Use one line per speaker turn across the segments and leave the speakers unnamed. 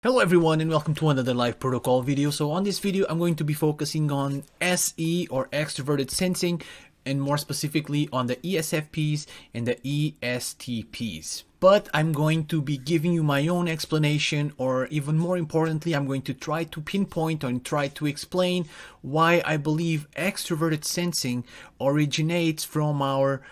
Hello everyone and welcome to another live protocol video. So on this video I'm going to be focusing on SE or extroverted sensing, and more specifically on the ESFPs and the ESTPs. But I'm going to be giving you my own explanation, or even more importantly, I'm going to try to pinpoint and try to explain why I believe extroverted sensing originates from our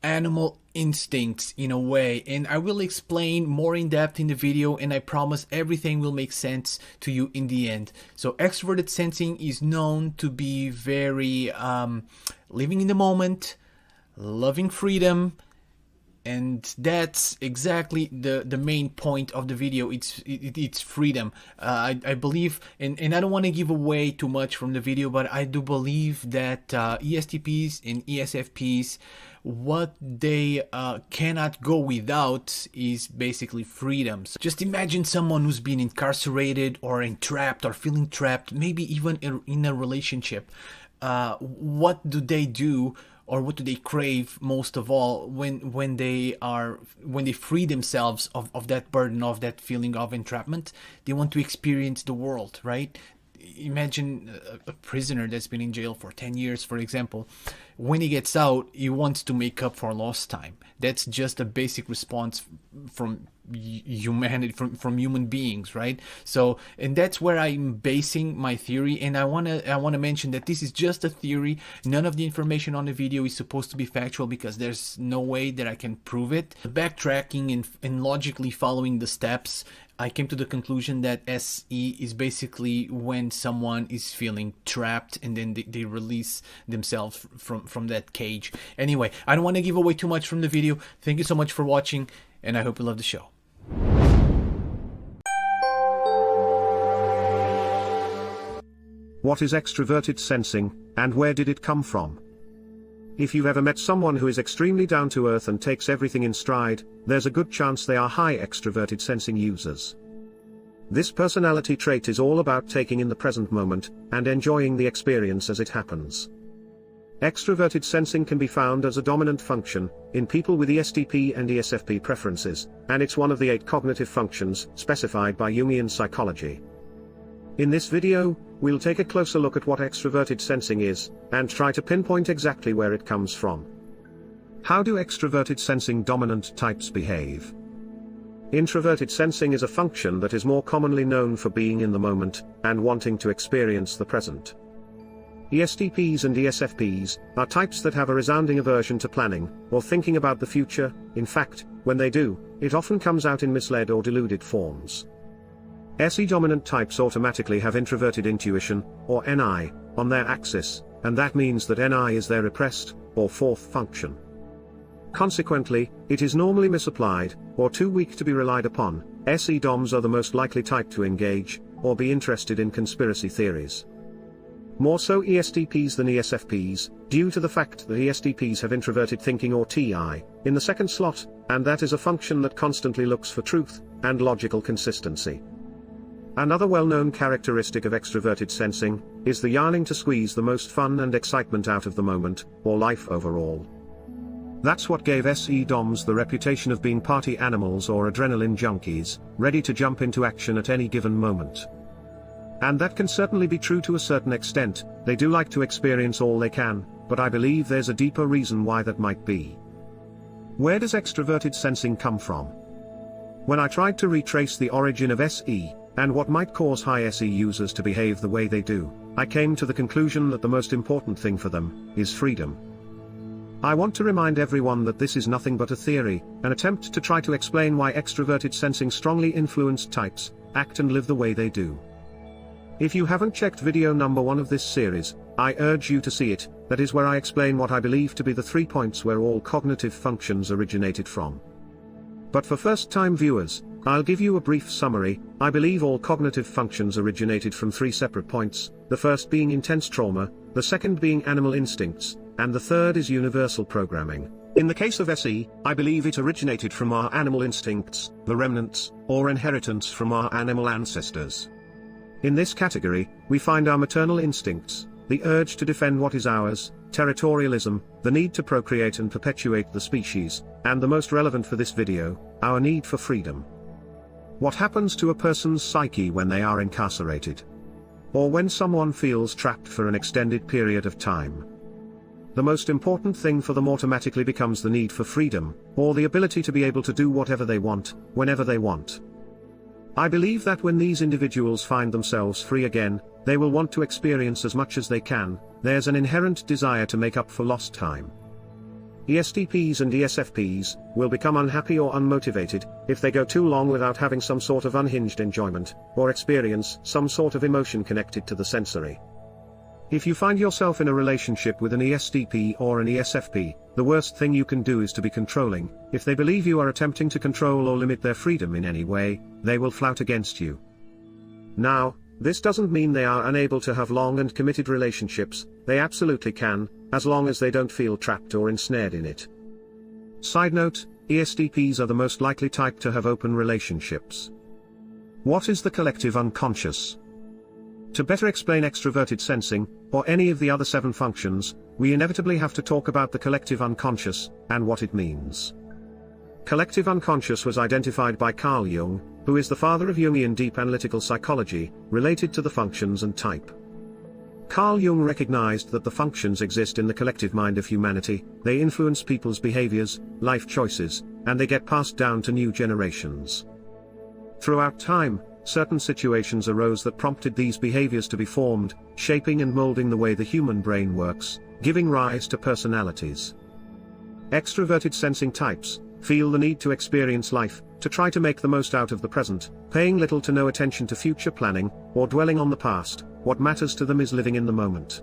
animal instincts in a way, and I will explain more in depth in the video, and I promise everything will make sense to you in the end. So extroverted sensing is known to be very living in the moment, loving freedom, and that's exactly the main point of the video. It's freedom. I believe, and I don't want to give away too much from the video, but I do believe that ESTPs and ESFPs, what they cannot go without is basically freedom. So just imagine someone who's been incarcerated or entrapped or feeling trapped, maybe even in a relationship. What do they do, or what do they crave most of all when they free themselves of that burden, of that feeling of entrapment? They want to experience the world, right? Imagine a prisoner that's been in jail for 10 years, for example. When he gets out, he wants to make up for lost time. That's just a basic response from humanity, from human beings, right? So, and that's where I'm basing my theory, and I want to mention that this is just a theory. None of the information on the video is supposed to be factual, because there's no way that I can prove it. Backtracking and logically following the steps, I came to the conclusion that SE is basically when someone is feeling trapped, and then they release themselves from that cage. Anyway, I don't want to give away too much from the video. Thank you so much for watching, and I hope you love the show.
What is extroverted sensing, and where did it come from? If you've ever met someone who is extremely down to earth and takes everything in stride, there's a good chance they are high extroverted sensing users. This personality trait is all about taking in the present moment and enjoying the experience as it happens. Extroverted sensing can be found as a dominant function in people with ESTP and ESFP preferences, and it's one of the 8 cognitive functions specified by Jungian psychology. In this video, we'll take a closer look at what extroverted sensing is, and try to pinpoint exactly where it comes from. How do extroverted sensing dominant types behave? Introverted sensing is a function that is more commonly known for being in the moment and wanting to experience the present. ESTPs and ESFPs are types that have a resounding aversion to planning or thinking about the future. In fact, when they do, it often comes out in misled or deluded forms. SE-dominant types automatically have introverted intuition, or NI, on their axis, and that means that NI is their repressed, or fourth function. Consequently, it is normally misapplied, or too weak to be relied upon. SE-DOMs are the most likely type to engage, or be interested in conspiracy theories. More so ESTPs than ESFPs, due to the fact that ESTPs have introverted thinking, or TI, in the second slot, and that is a function that constantly looks for truth and logical consistency. Another well-known characteristic of extroverted sensing is the yearning to squeeze the most fun and excitement out of the moment, or life overall. That's what gave SE-DOMs the reputation of being party animals or adrenaline junkies, ready to jump into action at any given moment. And that can certainly be true to a certain extent. They do like to experience all they can, but I believe there's a deeper reason why that might be. Where does extroverted sensing come from? When I tried to retrace the origin of SE, and what might cause high SE users to behave the way they do, I came to the conclusion that the most important thing for them is freedom. I want to remind everyone that this is nothing but a theory, an attempt to try to explain why extroverted sensing strongly influenced types act and live the way they do. If you haven't checked video number 1 of this series, I urge you to see it. That is where I explain what I believe to be the 3 points where all cognitive functions originated from. But for first-time viewers, I'll give you a brief summary. I believe all cognitive functions originated from 3 separate points, the first being intense trauma, the second being animal instincts, and the third is universal programming. In the case of SE, I believe it originated from our animal instincts, the remnants, or inheritance from our animal ancestors. In this category, we find our maternal instincts, the urge to defend what is ours, territorialism, the need to procreate and perpetuate the species, and the most relevant for this video, our need for freedom. What happens to a person's psyche when they are incarcerated? Or when someone feels trapped for an extended period of time? The most important thing for them automatically becomes the need for freedom, or the ability to be able to do whatever they want, whenever they want. I believe that when these individuals find themselves free again, they will want to experience as much as they can. There's an inherent desire to make up for lost time. ESTPs and ESFPs will become unhappy or unmotivated if they go too long without having some sort of unhinged enjoyment, or experience some sort of emotion connected to the sensory. If you find yourself in a relationship with an ESTP or an ESFP, the worst thing you can do is to be controlling. If they believe you are attempting to control or limit their freedom in any way, they will flout against you. Now, this doesn't mean they are unable to have long and committed relationships. They absolutely can, as long as they don't feel trapped or ensnared in it. Side note, ESTPs are the most likely type to have open relationships. What is the collective unconscious? To better explain extroverted sensing, or any of the other 7 functions, we inevitably have to talk about the collective unconscious, and what it means. Collective unconscious was identified by Carl Jung, who is the father of Jungian deep analytical psychology, related to the functions and type. Carl Jung recognized that the functions exist in the collective mind of humanity, they influence people's behaviors, life choices, and they get passed down to new generations. Throughout time, certain situations arose that prompted these behaviors to be formed, shaping and molding the way the human brain works, giving rise to personalities. Extroverted sensing types feel the need to experience life, to try to make the most out of the present, paying little to no attention to future planning, or dwelling on the past. What matters to them is living in the moment.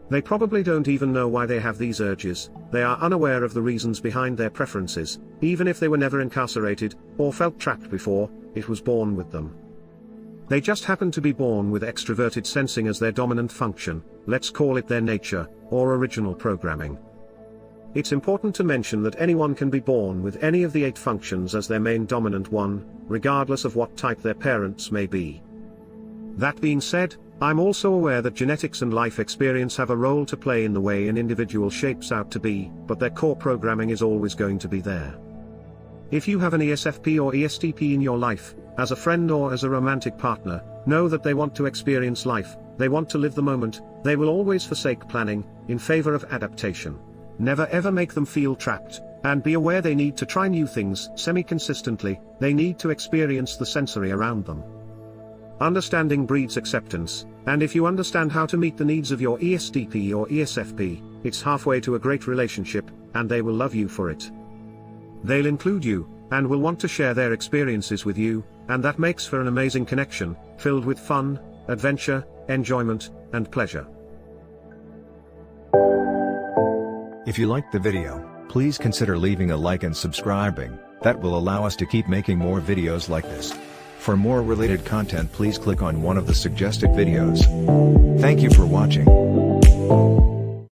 They probably don't even know why they have these urges, they are unaware of the reasons behind their preferences, even if they were never incarcerated, or felt trapped before. It was born with them. They just happen to be born with extroverted sensing as their dominant function, let's call it their nature, or original programming. It's important to mention that anyone can be born with any of the 8 functions as their main dominant one, regardless of what type their parents may be. That being said, I'm also aware that genetics and life experience have a role to play in the way an individual shapes out to be, but their core programming is always going to be there. If you have an ESFP or ESTP in your life, as a friend or as a romantic partner, know that they want to experience life, they want to live the moment, they will always forsake planning, in favor of adaptation. Never ever make them feel trapped, and be aware they need to try new things semi-consistently, they need to experience the sensory around them. Understanding breeds acceptance, and if you understand how to meet the needs of your ESTP or ESFP, it's halfway to a great relationship, and they will love you for it. They'll include you, and will want to share their experiences with you, and that makes for an amazing connection, filled with fun, adventure, enjoyment, and pleasure.
If you liked the video, please consider leaving a like and subscribing. That will allow us to keep making more videos like this. For more related content, please click on one of the suggested videos. Thank you for watching.